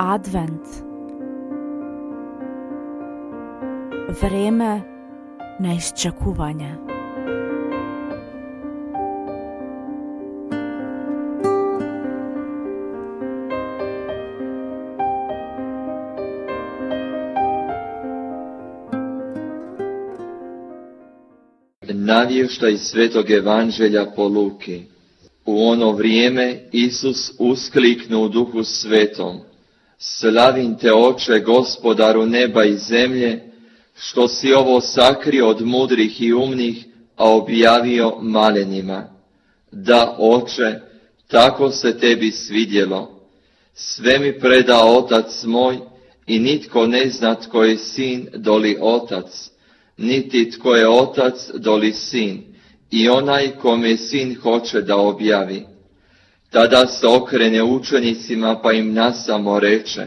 Advent, vreme na iščakuvanje. Navještaj Svetog Evanđelja po Luki. U ono vrijeme Isus uskliknu u Duhu Svetom: Slavim te, Oče, Gospodaru neba i zemlje, što si ovo sakrio od mudrih i umnih, a objavio malenima. Da, Oče, tako se tebi svidjelo. Sve mi predao Otac moj i nitko ne zna tko je Sin doli Otac, niti tko je Otac doli Sin, i onaj kome Sin hoće da objavi. Tada se okrene učenicima pa im nasamo reče: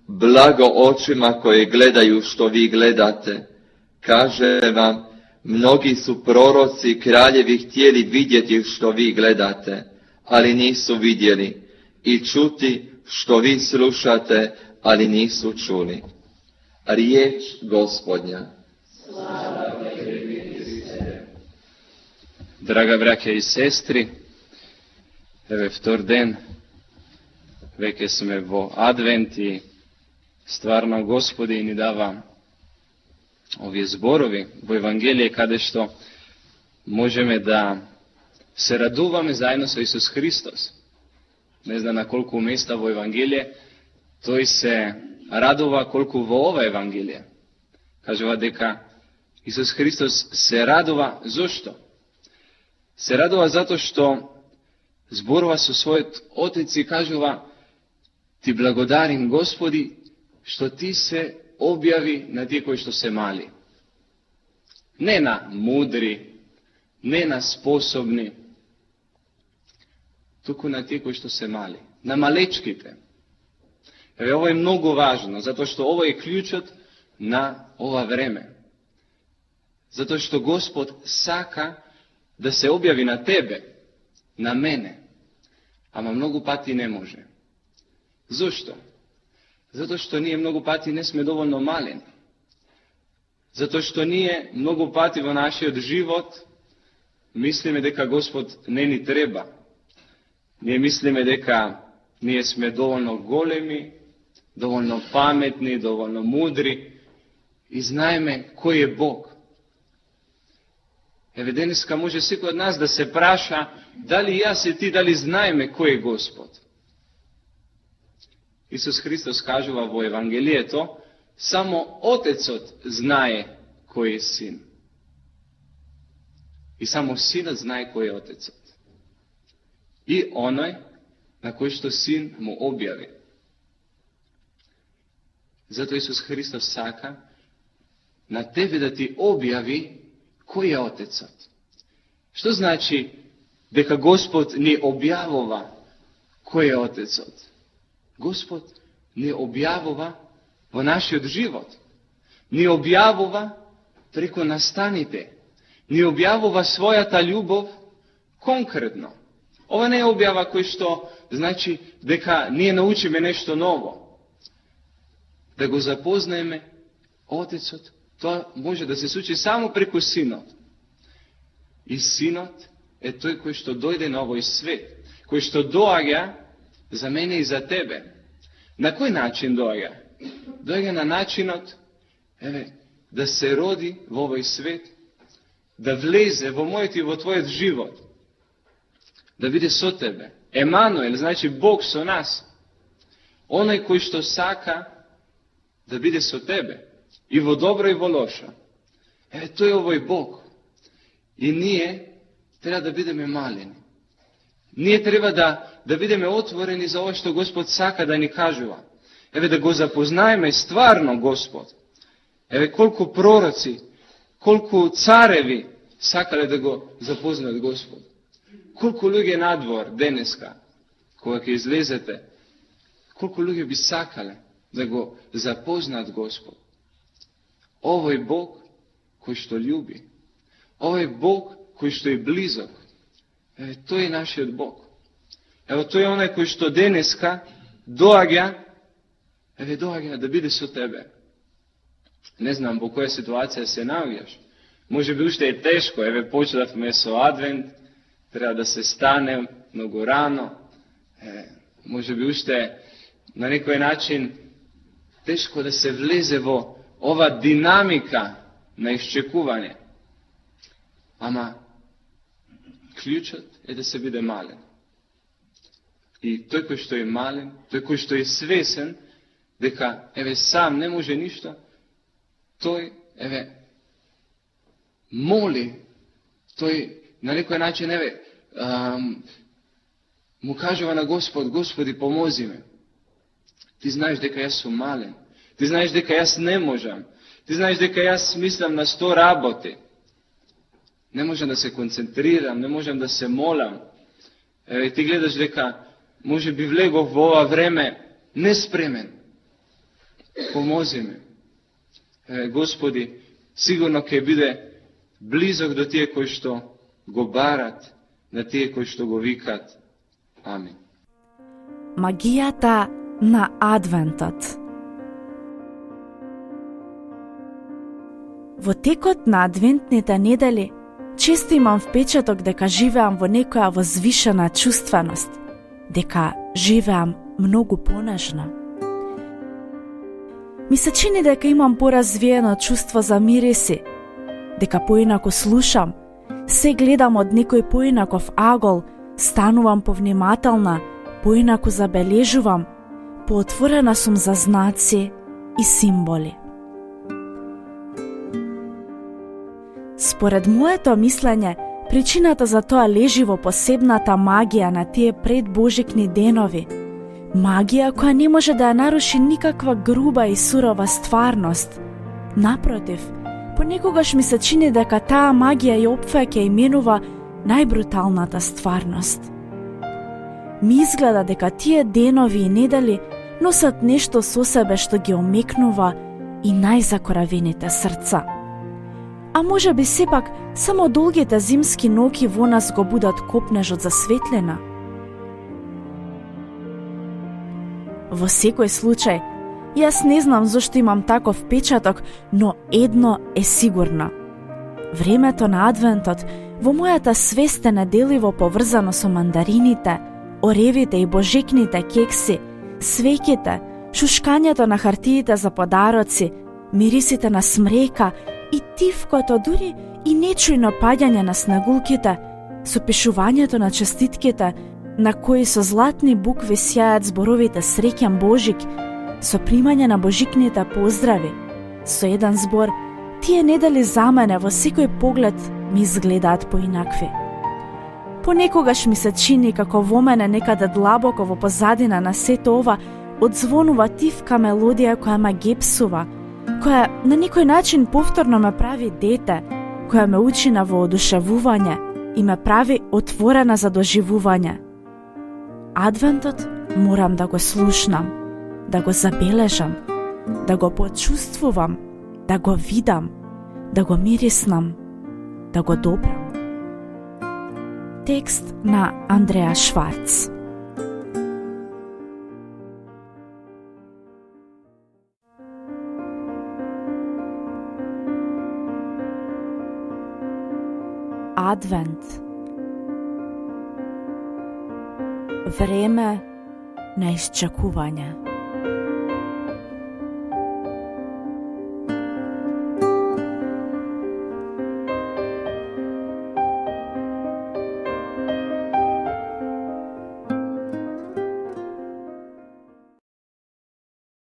Blago očima koje gledaju što vi gledate. Kaže vam, mnogi su proroci i kraljevi htjeli vidjeti što vi gledate, ali nisu vidjeli, i čuti što vi slušate, ali nisu čuli. Riječ Gospodnja. Draga braća i sestri, evo vtor den, veke sme vo advent i stvarno Gospodin ni dava ovi zborovi vo Evangelije kada što možeme da se raduvame zajedno sa Isus Hristos. Ne zna na koliko mjesta vo Evangelije, to i se radova koliko vo ova Evangelija. Kaževa deka Isus Hristos se radova, zašto? Se radova zato što zborova su svoje otici i kažova: Ti blagodarim, Gospodi, što ti se objavi na ti koji što se mali. Ne na mudri, ne na sposobni, tuku na ti koji što se mali. Na malečkite. Evo, ovo je mnogo važno, zato što ovo je ključot na ova vreme. Zato što Gospod saka da se objavi na tebe, na mene, ama mnogo pati ne može. Zašto? Zato što nije mnogo pati ne sme dovoljno malen. Zato što nije mnogo pati vo našoj život, mislime deka Gospod ne ni treba. Nije mislime deka nije sme dovoljno golemi, dovoljno pametni, dovoljno mudri i znajme koji je Bog. Evo dneska može sviko od nas da se praša da li ja se ti, da li znajme ko je Gospod. Isus Hristos kažuva vo Evangelije to: samo Otec znaje ko je Sin. I samo Sinac znaje ko je Otec. I onaj na koji što Sin mu objavi. Zato Isus Hristos saka na tebi da ti objavi koji je Otec. Što znači deka Gospod ni objavova koji je Otec? Gospod ni objavova vo naši život. Ni objavova preko nastanite. Ni objavova svoja ta ljubov konkretno. Ova ne je objava koji što znači deka nije nauči me nešto novo. Da go zapoznajme Otecot. To može da se suči samo preko Sinot. I Sinot je to koji što dojde na ovoj svet. Koji što doaga za mene i za tebe. Na koji način doaga? Doaga na načinot da se rodi v ovoj svet. Da vleze vo moj i vo tvoj život. Da vide so tebe. Emanuel, znači Bog so nas. Onaj koji što saka da vide so tebe. I vo dobro i vo loša. To je ovoj Bog. I nije treba da budeme maleni. Nije treba da budeme otvoreni za ovo što Gospod saka da ni kažuva. Da go zapoznajme stvarno Gospod. Koliko proroci, koliko carevi sakale da go zapoznaju Gospod. Koliko ljudi je nadvor deneska, koga izlezete, koliko ljudi bi sakale da go zapoznat Gospod. Ovo je Bog koji što ljubi. Ovo je Bog koji što je blizok. To je naš Bog. Evo, to je onaj koji što deneska doaga događa da bude su tebe. Ne znam po koja situacija se navijaš. Može bi ušte je teško, počelat meso advent, treba da se stane mnogo rano, može bi ušte na nekoj način teško da se vleze ova dinamika na iščekuvanje. Ama ključat je da se bude malen. I to je koji što je malen, to je koji što je svesen, deka sam ne može ništa, to je moli, to je na nekoj način mu kaževa na Gospodi pomozi me. Ti znaš deka ja sam malen, ti znaš deka ja ne možem, ti znaš deka ja mislim na 100 rabote. Ne možem da se koncentriram, ne možem da se molam. Ti gledaš deka može bi vlego v ova vreme nespremen. Pomozi me. Gospodi, sigurno kaj bude blizok do tije koji što go barat, na tije koji što go vikat. Amen. Магијата на Адвентот. Во текот на адвентните недели често имам впечаток дека живеам во некоја возвишена чувственост, дека живеам многу понежно. Ми се чини дека имам поразвиено чувство за мириси, дека поинако слушам, се гледам од некој поинаков агол, станувам повнимателна, поинако забележувам, поотворена сум за знаци и символи. Според моето мислење, причината за тоа лежи во посебната магија на тие предбожикни денови. Магија која не може да ја наруши никаква груба и сурова стварност. Напротив, понекогаш ми се чини дека таа магија ја опфаќа и менува најбруталната стварност. Ми изгледа дека тие денови и недели носат нешто со себе што ги омекнува и најзакоравените срца. А може би сепак само долгите зимски ноќи во нас го будат копнежот за светлина? Во секој случај, јас не знам зошто имам таков впечаток, но едно е сигурно. Времето на адвентот во мојата свест е неделиво поврзано со мандарините, оревите и божекните кекси, свеќите, шушкањето на хартиите за подароци, мирисите на смрека и тивкото, дури и нечујно паѓање на снегулките, со пишувањето на честитките, на кои со златни букви сјајат зборовите среќен Божик, со примање на божикните поздрави. Со еден збор, тие недели за мене во секој поглед ми изгледаат поинакви. Понекогаш ми се чини како во мене некаде длабоко во позадина на сето ова одзвонува тивка мелодија која ме гепсува, која на некој начин повторно ме прави дете, која ме учи на воодушевување и ме прави отворена за доживување. Адвентот морам да го слушнам, да го забележам, да го почувствувам, да го видам, да го мириснам, да го добрам. Текст на Андреа Шварц. Адвент. Време на исчекување.